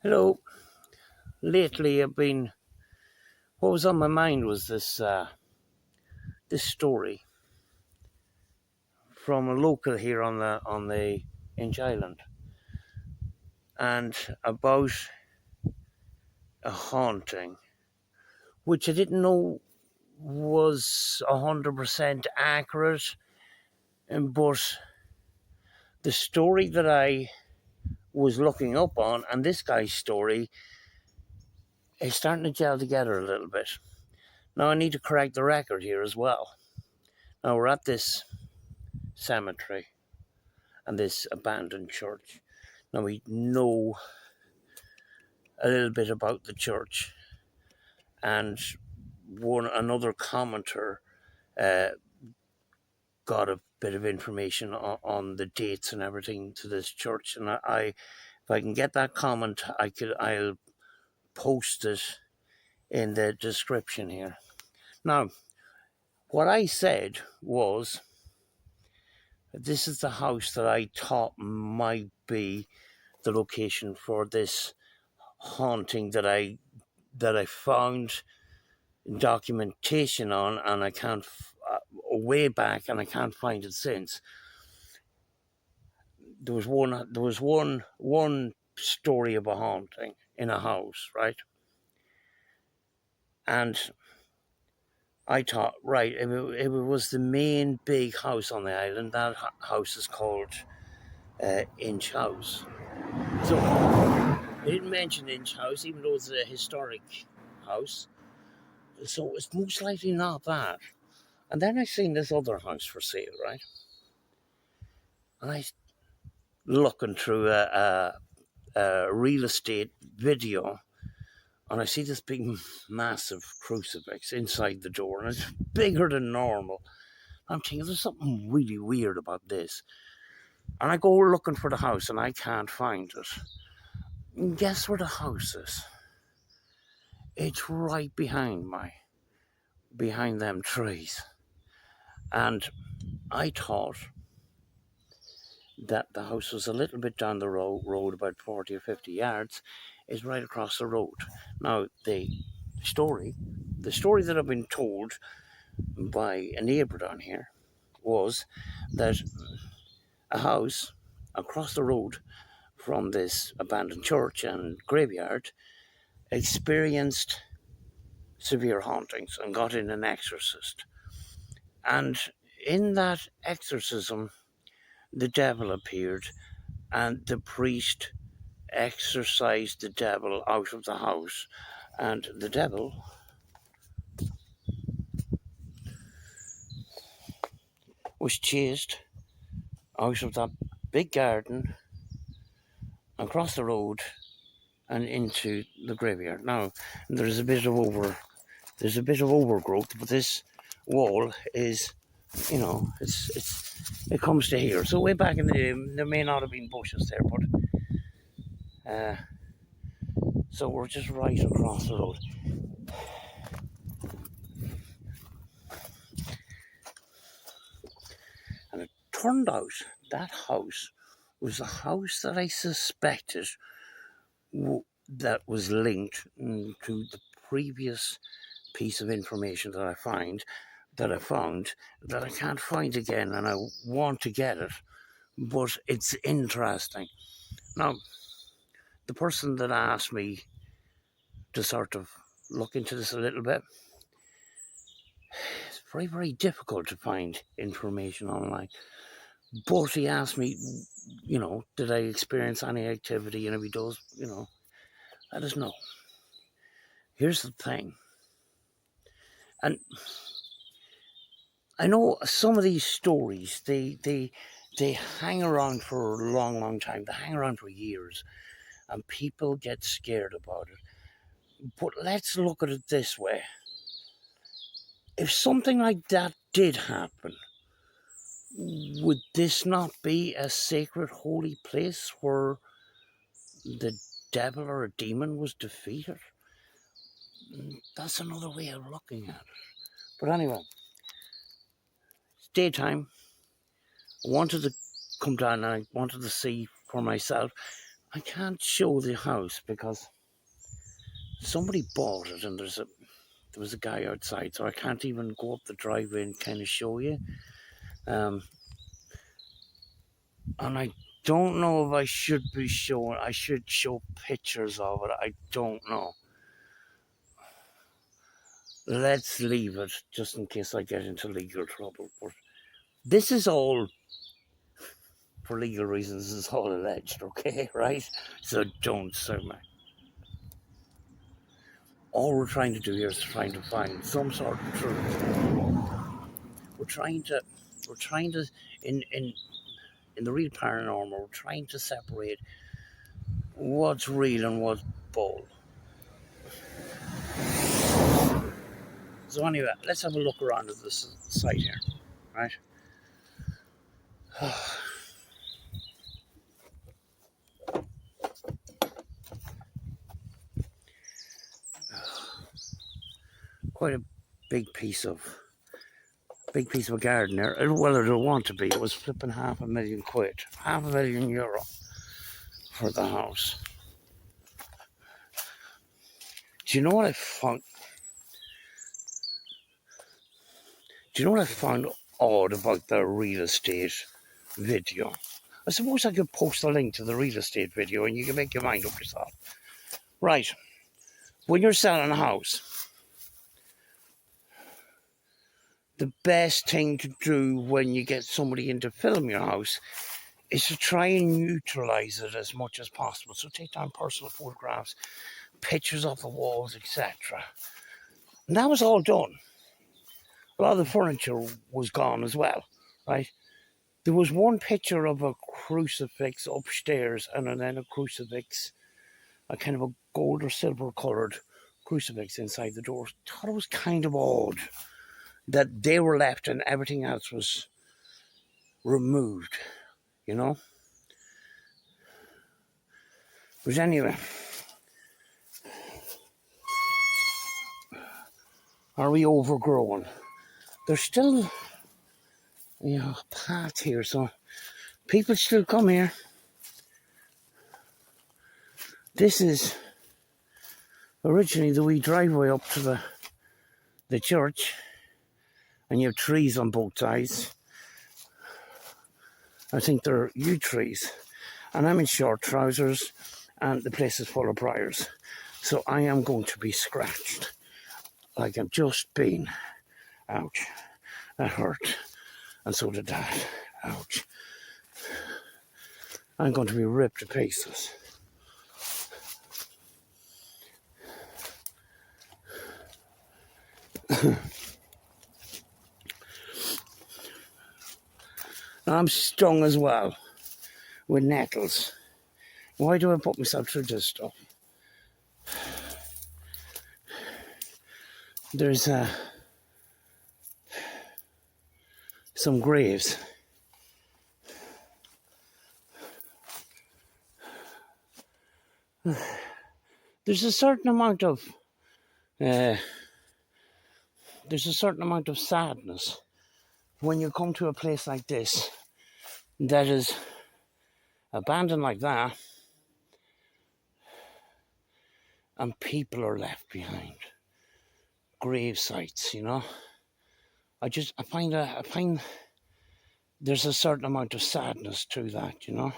Hello. Lately, what was on my mind was this story from a local here on the Inch Island, and about a haunting, which I didn't know was 100% accurate, but the story that I was looking up on and this guy's story is starting to gel together a little bit. Now I need to correct the record here as well. Now we're at this cemetery and this abandoned church. Now we know a little bit about the church, and another commenter uh, got a bit of information on the dates and everything to this church. And if I can get that comment, I'll post it in the description here. Now, what I said was, this is the house that I thought might be the location for this haunting that I found documentation on, and I can't way back, and I can't find it since. There was one story of a haunting in a house, right? And I thought, right, if it was the main big house on the island, that house is called Inch House. So they didn't mention Inch House, even though it's a historic house. So it's most likely not that. And then I seen this other house for sale, right? And I looking through a real estate video, and I see this big, massive crucifix inside the door, and it's bigger than normal. I'm thinking there's something really weird about this. And I go looking for the house, and I can't find it. And guess where the house is? It's right behind them trees. And I thought that the house was a little bit down the road, about 40 or 50 yards, is right across the road. Now, the story that I've been told by a neighbour down here was that a house across the road from this abandoned church and graveyard experienced severe hauntings and got in an exorcist. And in that exorcism, the devil appeared, and the priest exorcised the devil out of the house, and the devil was chased out of that big garden, across the road, and into the graveyard. Now there's a bit of overgrowth, but this wall is, it comes to here. So way back in the day, there may not have been bushes there, but so we're just right across the road. And it turned out that house was a house that I suspected that was linked to the previous piece of information that I found that I can't find again, and I want to get it, but it's interesting. Now, the person that asked me to sort of look into this a little bit, it's very, very difficult to find information online. But he asked me, did I experience any activity? And if he does, let us know. Here's the thing. And I know some of these stories, they hang around for a long, long time. They hang around for years, and people get scared about it. But let's look at it this way. If something like that did happen, would this not be a sacred, holy place where the devil or a demon was defeated? That's another way of looking at it. But anyway, it's daytime. I wanted to come down and I wanted to see for myself. I can't show the house because somebody bought it and there was a guy outside, so I can't even go up the driveway and kind of show you. And I don't know if I should show pictures of it. I don't know. Let's leave it just in case I get into legal trouble. But this is all, for legal reasons, is all alleged, okay, right? So don't sue me. All we're trying to do here is trying to find some sort of truth. We're trying to, in the real paranormal, we're trying to separate what's real and what's bull. So anyway, let's have a look around at this site here, right? Quite a big piece of a garden there. Well, it'll want to be. It was flipping £500,000, €500,000 for the house. Do you know what I found? Do you know what I found odd about the real estate video? I suppose I could post a link to the real estate video and you can make your mind up yourself. Right. When you're selling a house, the best thing to do when you get somebody in to film your house is to try and neutralize it as much as possible. So take down personal photographs, pictures of the walls, etc. And that was all done. A lot of the furniture was gone as well, right? There was one picture of a crucifix upstairs and then a crucifix, a kind of a gold or silver coloured crucifix inside the door. I thought it was kind of odd that they were left and everything else was removed, you know? But anyway, are we overgrown? There's still, a path here, so people still come here. This is originally the wee driveway up to the church, and you have trees on both sides. I think they're yew trees, and I'm in short trousers, and the place is full of briars, so I am going to be scratched like I've just been. Ouch, that hurt, and so did that. Ouch. I'm going to be ripped to pieces. I'm stung as well with nettles. Why do I put myself through this stuff? There's some graves. There's a certain amount of sadness when you come to a place like this that is abandoned like that, and people are left behind. Grave sites, you know. I find there's a certain amount of sadness to that, you know.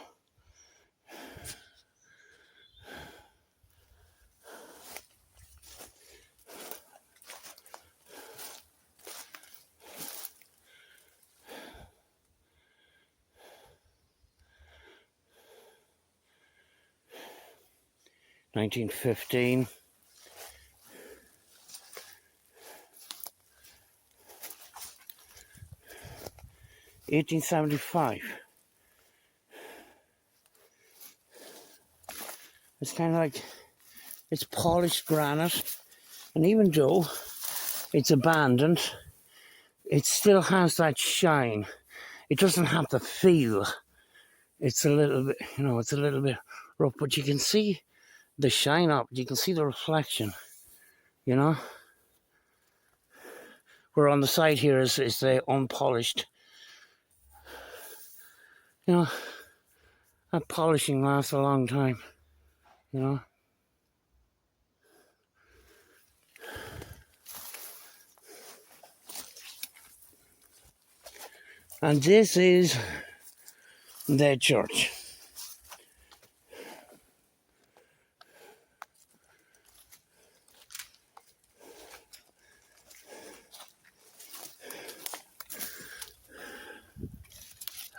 (1915). 1875. It's kind of like, it's polished granite, and even though it's abandoned, it still has that shine. It doesn't have the feel. It's a little bit, it's a little bit rough, but you can see the shine up. You can see the reflection, you know. Where on the side here is the unpolished, That polishing lasts a long time, you know. And this is the church.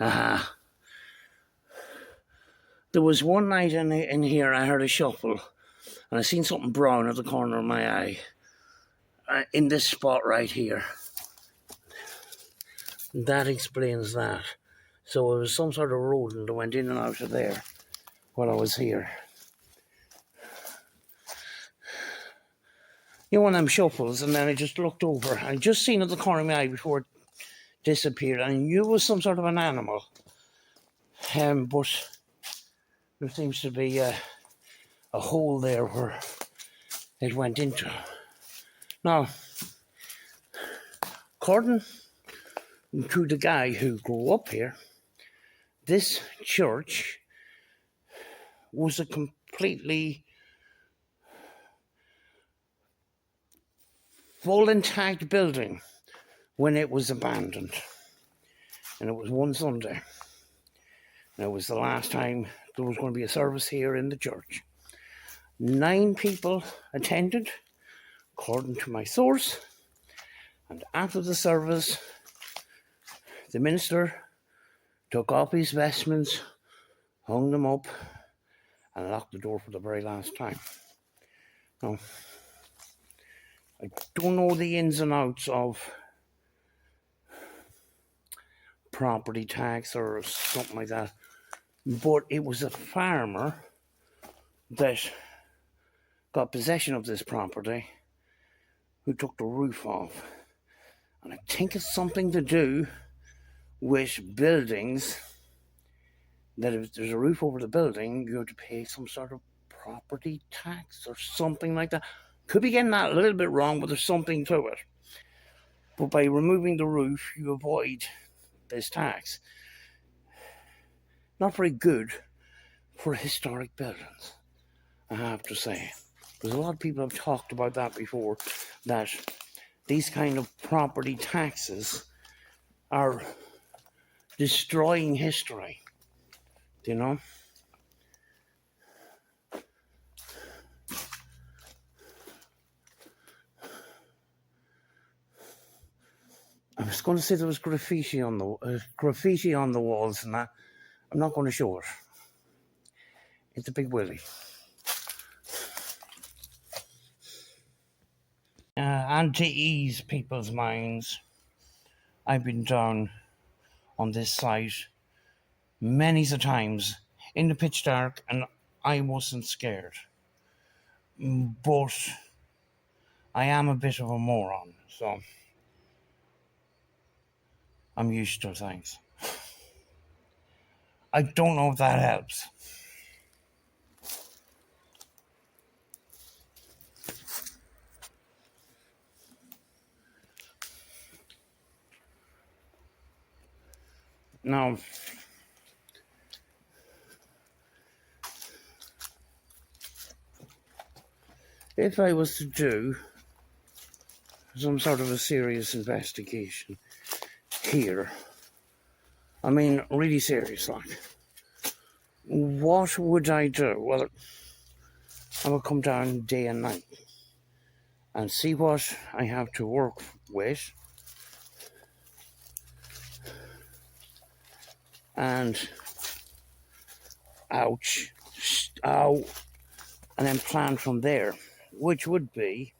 Aha. There was one night in here I heard a shuffle and I seen something brown at the corner of my eye. In this spot right here. That explains that. So it was some sort of rodent that went in and out of there while I was here. You know, one of them shuffles, and then I just looked over. I just seen at the corner of my eye before it disappeared, and I knew it was some sort of an animal. But there seems to be a hole there where it went into. Now, according to the guy who grew up here, this church was a completely full intact building when it was abandoned. And it was one Sunday. And it was the last time there was going to be a service here in the church. 9 people attended, according to my source. And after the service, the minister took off his vestments, hung them up, and locked the door for the very last time. Now, I don't know the ins and outs of property tax or something like that, but it was a farmer that got possession of this property who took the roof off. And I think it's something to do with buildings, that if there's a roof over the building, you have to pay some sort of property tax or something like that. Could be getting that a little bit wrong, but there's something to it. But by removing the roof, you avoid this tax. Not very good for historic buildings, I have to say. Because a lot of people have talked about that before, that these kind of property taxes are destroying history, you know? I was going to say there was graffiti on the walls and that. I'm not going to show it. It's a big willy. And to ease people's minds, I've been down on this site many a times in the pitch dark, and I wasn't scared. But I am a bit of a moron, so I'm used to things. I don't know if that helps. Now, if I was to do some sort of a serious investigation here, I mean, really serious, like, what would I do? Well, I would come down day and night and see what I have to work with, and ouch, ow, and then plan from there, which would be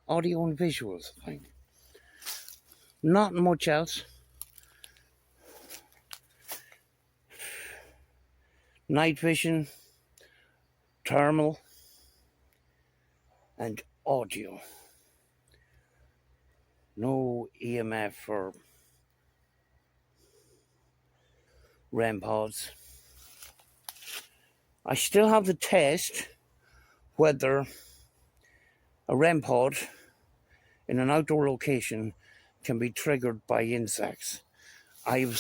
audio and visuals, I think. Not much else. Night vision, thermal, and audio. No EMF or REM pods. I still have to test whether a REM pod in an outdoor location can be triggered by insects. I'm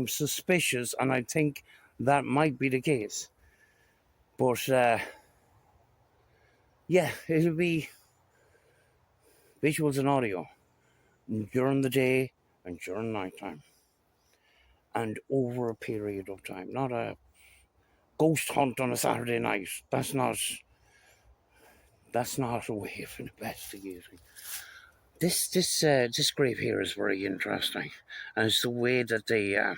suspicious, and I think that might be the case. But yeah, it'll be visuals and audio during the day and during nighttime, and over a period of time. Not a ghost hunt on a Saturday night. That's not a way of investigating. This grave here is very interesting, and it's the way that the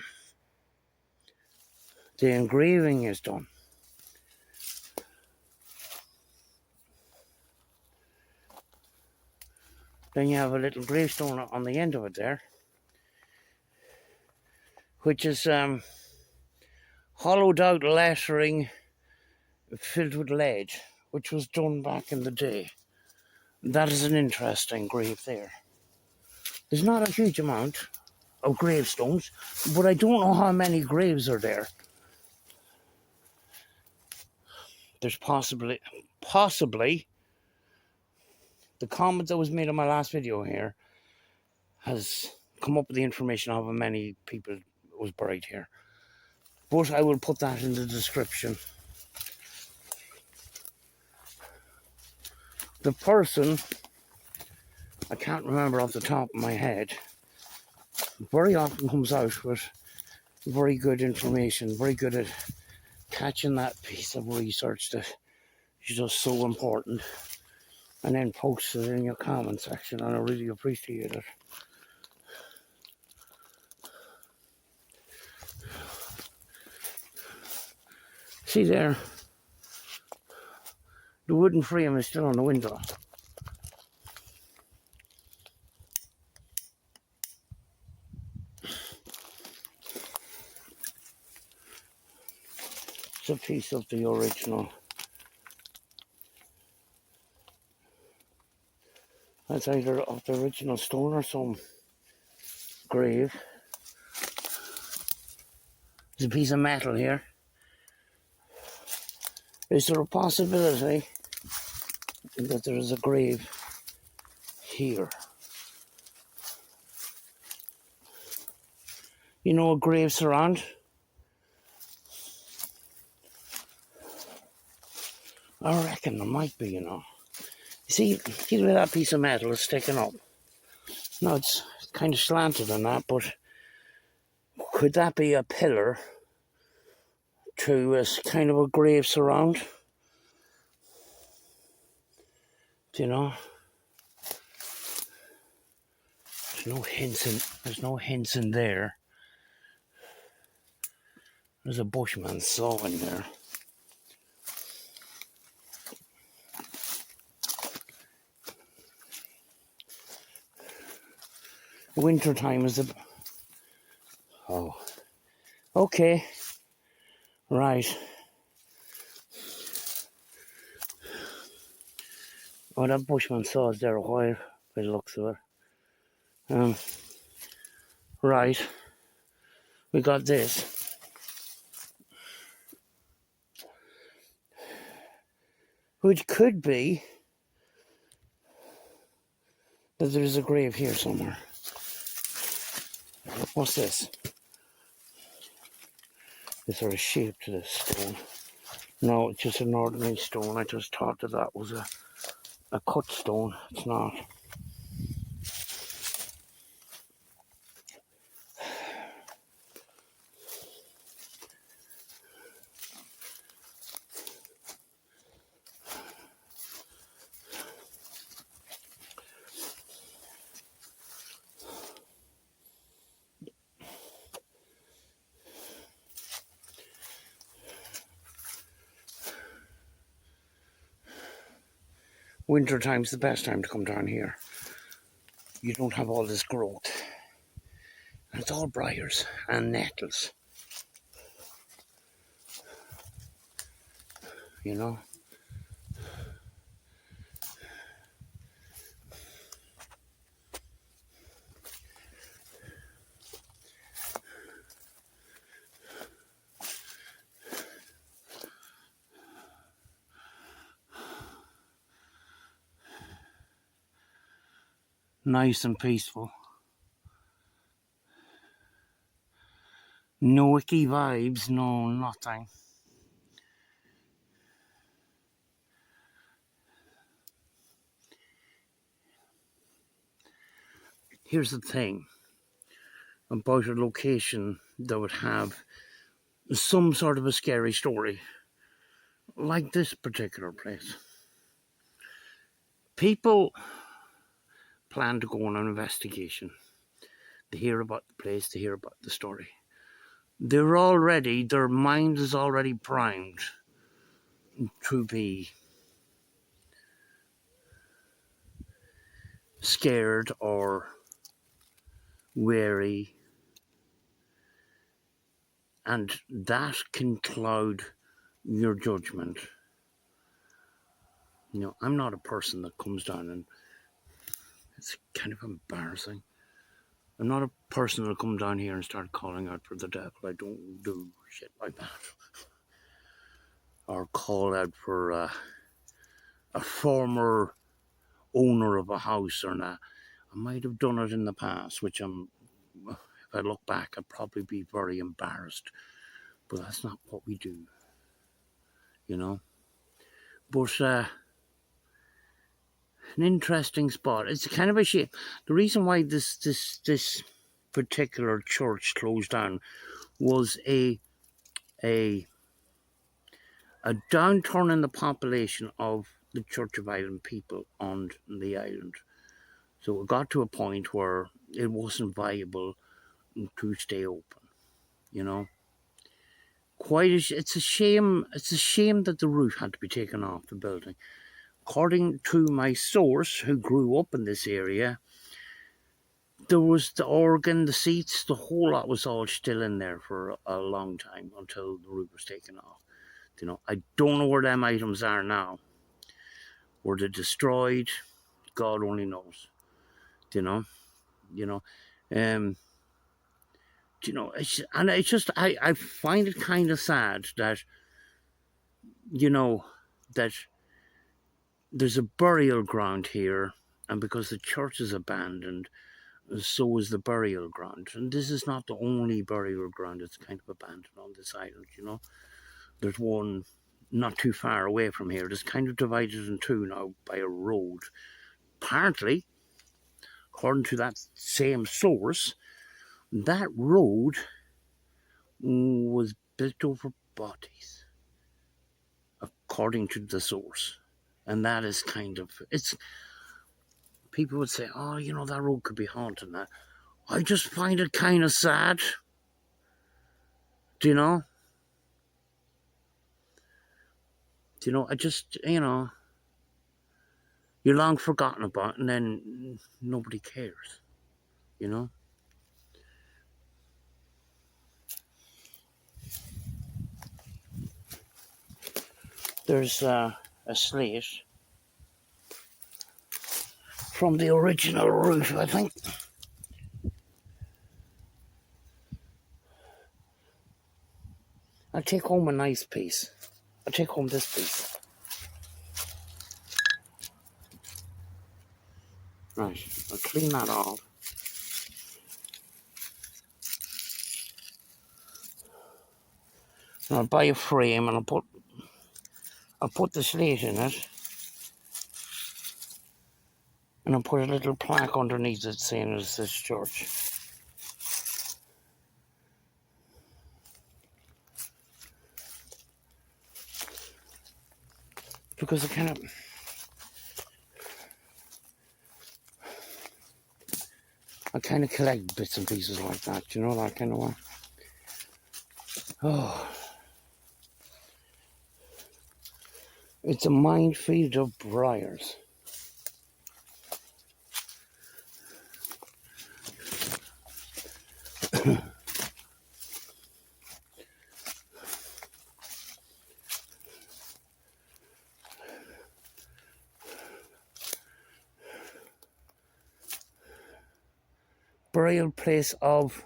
engraving is done. Then you have a little gravestone on the end of it there, which is hollowed out lettering filled with lead, which was done back in the day. That is an interesting grave there. There's not a huge amount of gravestones, but I don't know how many graves are there. There's possibly the comment that was made on my last video here has come up with the information of how many people was buried here. But I will put that in the description. The person, I can't remember off the top of my head, very often comes out with very good information, very good at catching that piece of research that is just so important, and then posts it in your comment section, and I really appreciate it. See there, the wooden frame is still on the window. It's a piece of the original. That's either of the original stone or some grave. There's a piece of metal here. Is there a possibility that there is a grave here? You know, a grave surround? I reckon there might be, you know. You see where that piece of metal is sticking up? No, it's kind of slanted on that, but could that be a pillar to a kind of a grave surround? Do you know? There's no hints in there. There's a bushman's saw in there. Winter time is the... Oh. Okay. Right. Oh, that bushman saw is there a while, by the looks of it. Right. We got this. Which could be that there's a grave here somewhere. What's this? Is there a shape to this stone? No, it's just an ordinary stone. I just thought that was a cut stone. It's not. Winter time's the best time to come down here. You don't have all this growth. And it's all briars and nettles. You know? nice and peaceful. No icky vibes, no nothing. Here's the thing about a location that would have some sort of a scary story, like this particular place. People plan to go on an investigation. They hear about the place, they hear about the story. Their mind is already primed to be scared or wary, and that can cloud your judgment. You know, I'm not a person that comes down and it's kind of embarrassing. I'm not a person that'll come down here and start calling out for the devil. I don't do shit like that. Or call out for a former owner of a house or not. I might have done it in the past, which if I look back, I'd probably be very embarrassed. But that's not what we do, you know. But an interesting spot. It's kind of a shame. The reason why this particular church closed down was a downturn in the population of the Church of Ireland people on the island. So it got to a point where it wasn't viable to stay open, you know. It's a shame that the roof had to be taken off the building. According to my source, who grew up in this area, there was the organ, the seats, the whole lot was all still in there for a long time until the roof was taken off. You know, I don't know where them items are now. Were they destroyed? God only knows. You know. I find it kind of sad that, you know, that there's a burial ground here, and because the church is abandoned, so is the burial ground. And this is not the only burial ground that's kind of abandoned on this island, you know. There's one not too far away from here. It's kind of divided in two now by a road. Apparently, according to that same source, that road was built over bodies, according to the source. And that is kind of, people would say, oh, you know, that road could be haunted. Now, I just find it kind of sad. Do you know? I just, you're long forgotten about, and then nobody cares, you know? There's a slate from the original roof, I think. I'll take home a nice piece. I'll take home this piece. Right, I'll clean that off. And I'll buy a frame and I'll put the slate in it. And I'll put a little plaque underneath it saying it's this church. Because I kind of collect bits and pieces like that, you know, that kind of way. Oh. It's a minefield of briars. Burial place of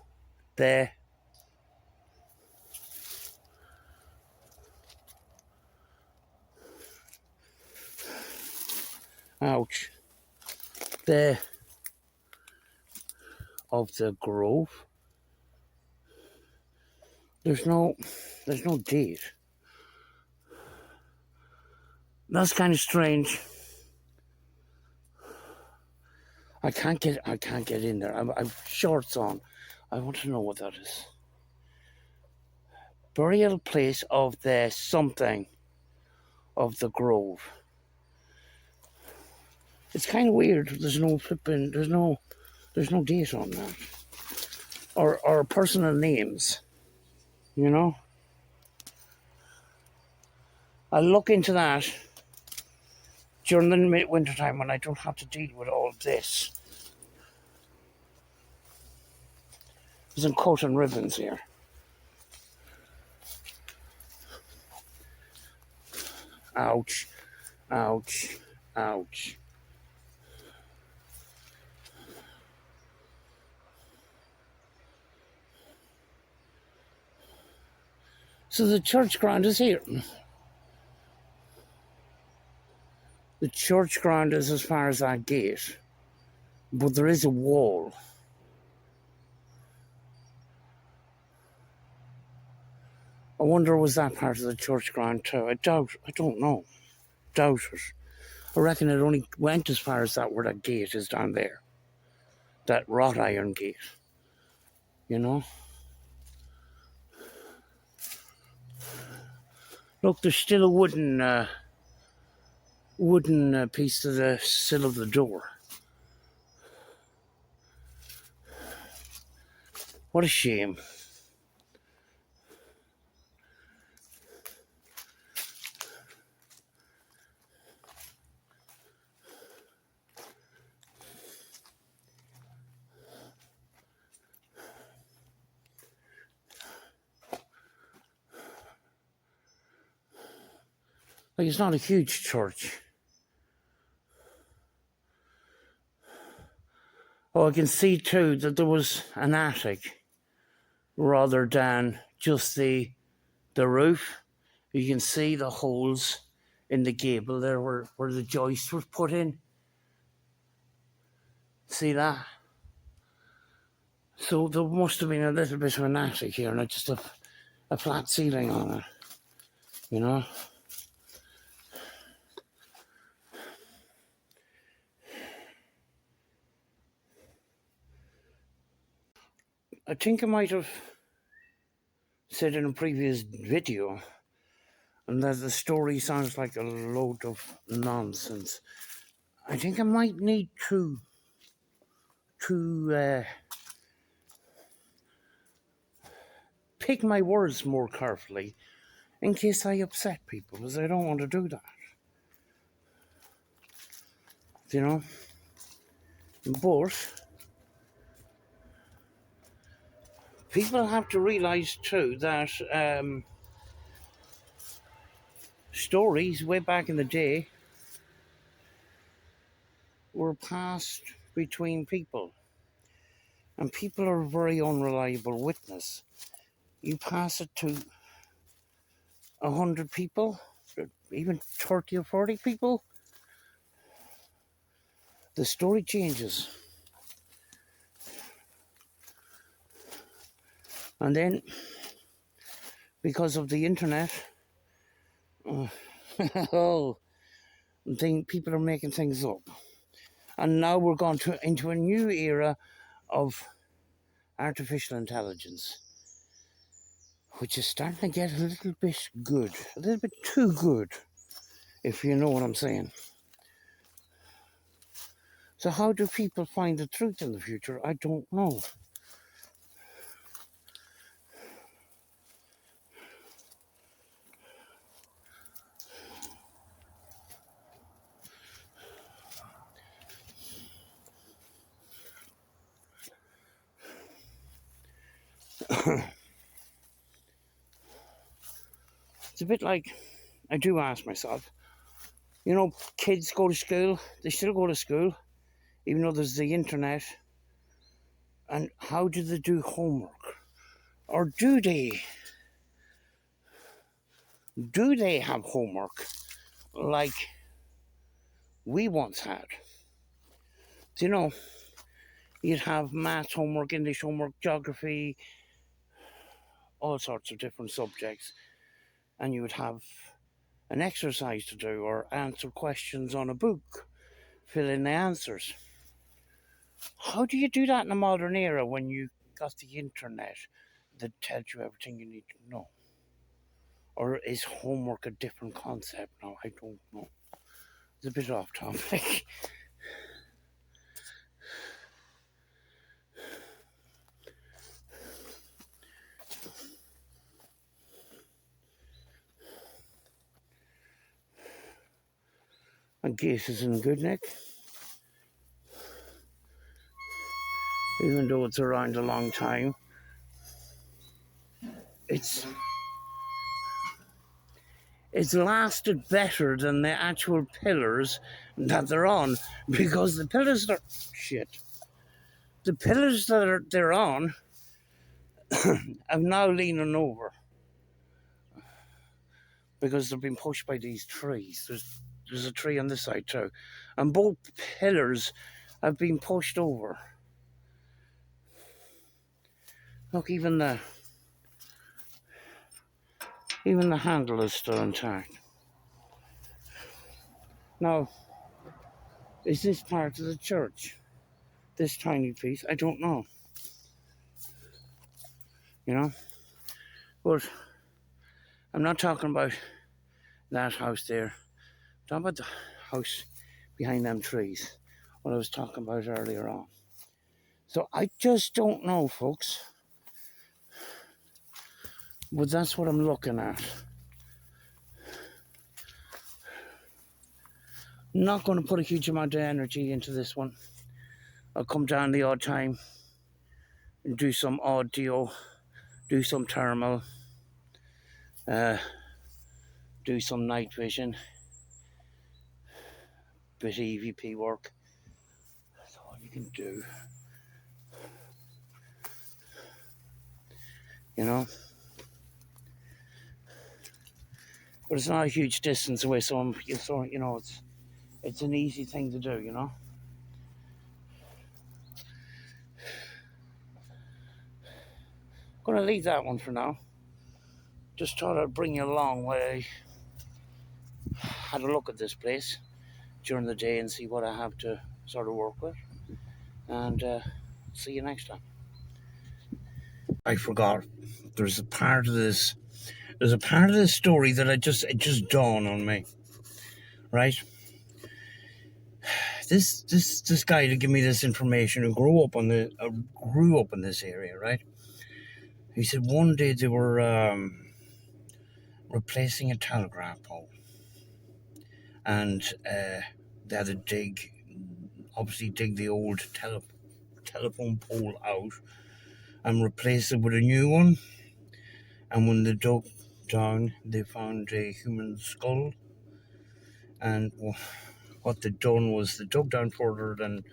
the ouch. The of the grove. There's no date. That's kind of strange. I can't get in there. I've shorts on. I want to know what that is. Burial place of the something of the grove. It's kind of weird. There's no date on that, or personal names. You know. I'll look into that during the winter time when I don't have to deal with all this. There's some coat and ribbons here. Ouch, ouch, ouch. So the church ground is here. The church ground is as far as that gate, but there is a wall. I wonder, was that part of the church ground too? I don't know. Doubt it. I reckon it only went as far as that where that gate is down there. That wrought iron gate. You know? Look, there's still a wooden piece to the sill of the door. What a shame. Like, it's not a huge church. Oh, I can see too that there was an attic rather than just the roof. You can see the holes in the gable there where the joist was put in. See that? So there must have been a little bit of an attic here, not just a flat ceiling on it, you know? I think I might have said in a previous video and that the story sounds like a load of nonsense. I think I might need to pick my words more carefully in case I upset people, because I don't want to do that. You know? But people have to realise too that stories way back in the day were passed between people, and people are a very unreliable witness. You pass it to 100 people, even 30 or 40 people, the story changes. And then, because of the internet, people are making things up. And now we're going into a new era of artificial intelligence, which is starting to get a little bit good, a little bit too good, if you know what I'm saying. So how do people find the truth in the future? I don't know. It's a bit like, I do ask myself, you know, kids go to school, they still go to school, even though there's the internet. And how do they do homework? Or do they have homework like we once had? You know, You'd have maths homework, English homework, geography, all sorts of different subjects. And you would have an exercise to do or answer questions on a book, fill in the answers. How do you do that in a modern era when you got the internet that tells you everything you need to know? Or is homework a different concept now? I don't know. It's a bit off topic. My case is in good nick. Even though it's around a long time, it's lasted better than the actual pillars that they're on, because the pillars are shit. The pillars that they're on have now leaning over because they've been pushed by these trees. There's a tree on this side too, and both pillars have been pushed over. Look, even the handle is still intact. Now, is this part of the church? This tiny piece? I don't know. You know? But I'm not talking about that house there. I'm talking about the house behind them trees. What I was talking about earlier on. So I just don't know, folks. But that's what I'm looking at. I'm not going to put a huge amount of energy into this one. I'll come down the odd time and do some audio, do some thermal, do some night vision, bit of EVP work. That's all you can do. You know? But it's not a huge distance away, so you know, it's an easy thing to do, you know? I'm gonna leave that one for now. Just thought I'd bring you along while I had a look at this place during the day and see what I have to sort of work with. And see you next time. I forgot. There's a part of this story that it just dawned on me. Right? This guy to give me this information who grew up in this area, right? He said one day they were replacing a telegraph pole, and they had to dig the old telephone pole out and replace it with a new one. And when they dug down, they found a human skull. And what they'd done was they dug down further than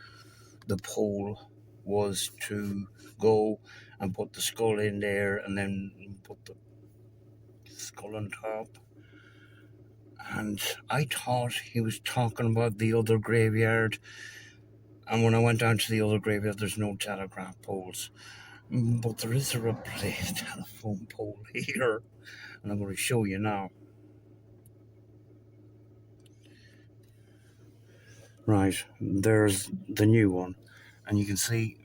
the pole was to go and put the skull in there and then put the skull on top. And I thought he was talking about the other graveyard. And when I went down to the other graveyard, there's no telegraph poles. But there is a replaced telephone pole here. And I'm going to show you now. Right, there's the new one. And you can see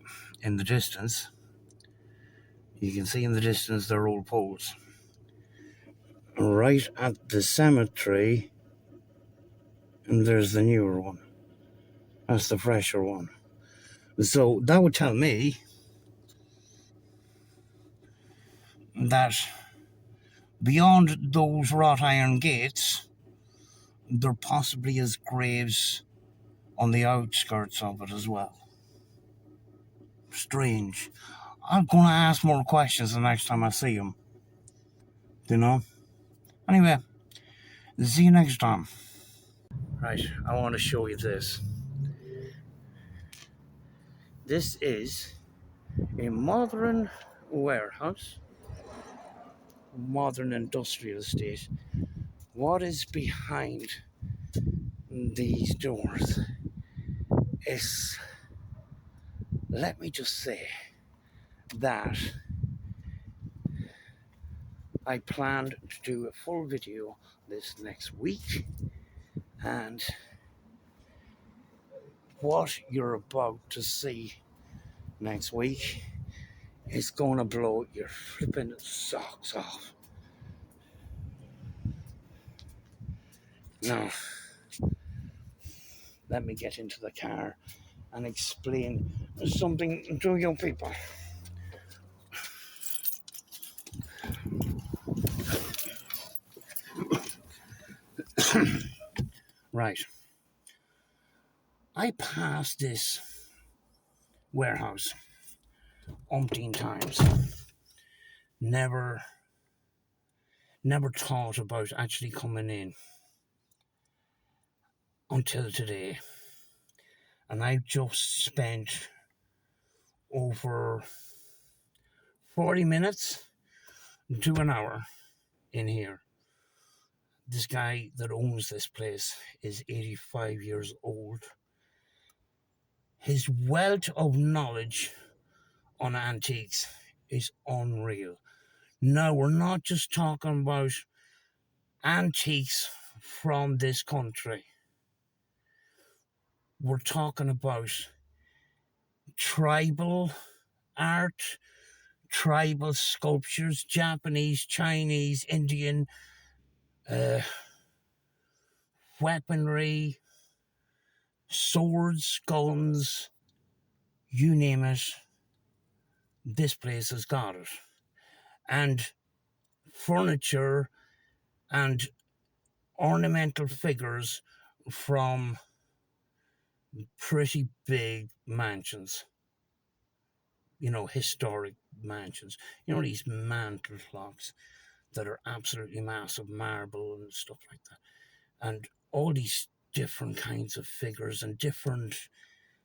in the distance, they're old poles. Right at the cemetery, and there's the newer one. That's the fresher one. So that would tell me that beyond those wrought iron gates, there possibly is graves on the outskirts of it as well. Strange. I'm going to ask more questions the next time I see him. You know? Anyway, see you next time. Right, I want to show you this. This is a modern warehouse, modern industrial estate. What is behind these doors is let me just say that I planned to do a full video this next week, and what you're about to see next week is going to blow your flipping socks off. Now, let me get into the car and explain something to you people. Right. I passed this warehouse umpteen times. Never thought about actually coming in until today. And I've just spent over 40 minutes to an hour in here. This guy that owns this place is 85 years old. His wealth of knowledge on antiques is unreal. Now, we're not just talking about antiques from this country. We're talking about tribal art, tribal sculptures, Japanese, Chinese, Indian, weaponry, swords, guns, you name it, this place has got it. And furniture and ornamental figures from pretty big mansions, historic mansions. These mantle clocks that are absolutely massive, marble and stuff like that. And all these different kinds of figures and different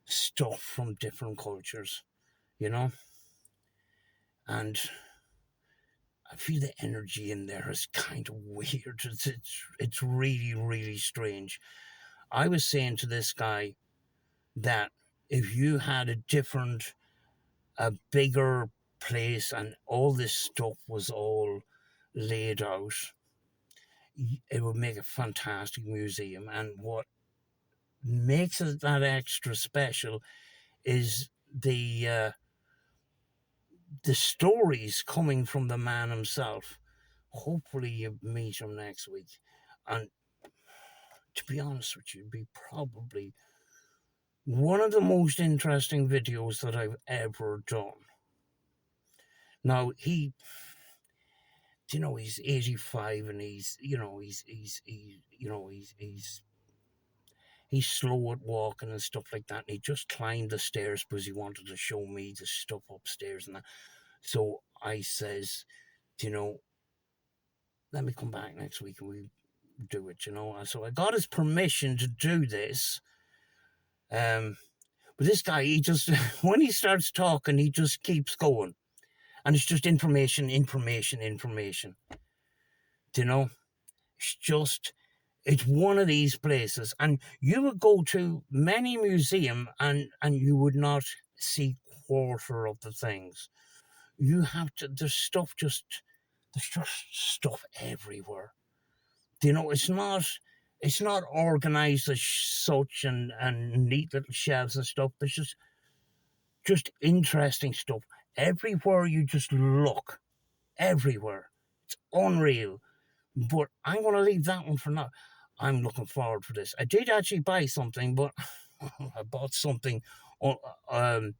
stuff from different cultures, And I feel the energy in there is kind of weird. It's really, really strange. I was saying to this guy that if you had a bigger place and all this stuff was all laid out, it would make a fantastic museum. And what makes it that extra special is the stories coming from the man himself. Hopefully you meet him next week. And to be honest with you, it'd be probably one of the most interesting videos that I've ever done. Now, he's 85 and he's slow at walking and stuff like that. And he just climbed the stairs because he wanted to show me the stuff upstairs and that. So I says, let me come back next week and we do it, So I got his permission to do this. But this guy, he just, when he starts talking, he just keeps going. And it's just information. It's one of these places. And you would go to many museums and you would not see quarter of the things. You have to, there's just stuff everywhere. It's not organized as such and neat little shelves and stuff. There's just interesting stuff. Everywhere you just look, everywhere. It's unreal. But I'm going to leave that one for now. I'm looking forward for this. I did actually buy something, but I bought something in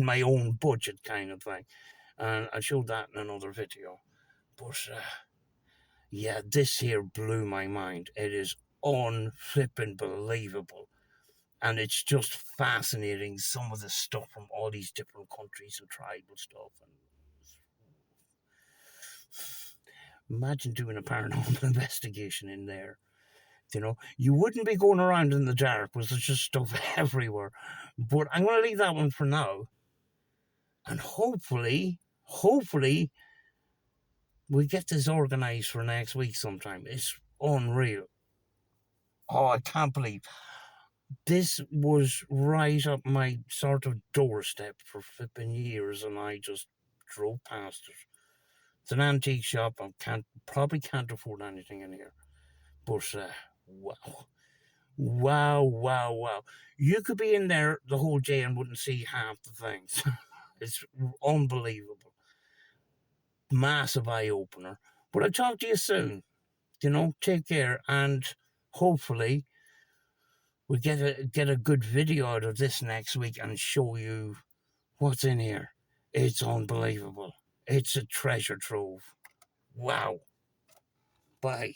my own budget kind of thing. And I'll show that in another video. But yeah, this here blew my mind. It is unflippin' believable. And it's just fascinating, some of the stuff from all these different countries and tribal stuff. And imagine doing a paranormal investigation in there. You wouldn't be going around in the dark because there's just stuff everywhere. But I'm going to leave that one for now. And hopefully, we get this organized for next week sometime. It's unreal. Oh, I can't believe This was right up my sort of doorstep for flipping years, and I just drove past it. It's an antique shop. I probably can't afford anything in here. But wow. Wow, wow, wow. You could be in there the whole day and wouldn't see half the things. It's unbelievable. Massive eye opener. But I'll talk to you soon. Take care, and hopefully we'll get a good video out of this next week and show you what's in here. It's unbelievable. It's a treasure trove. Wow. Bye.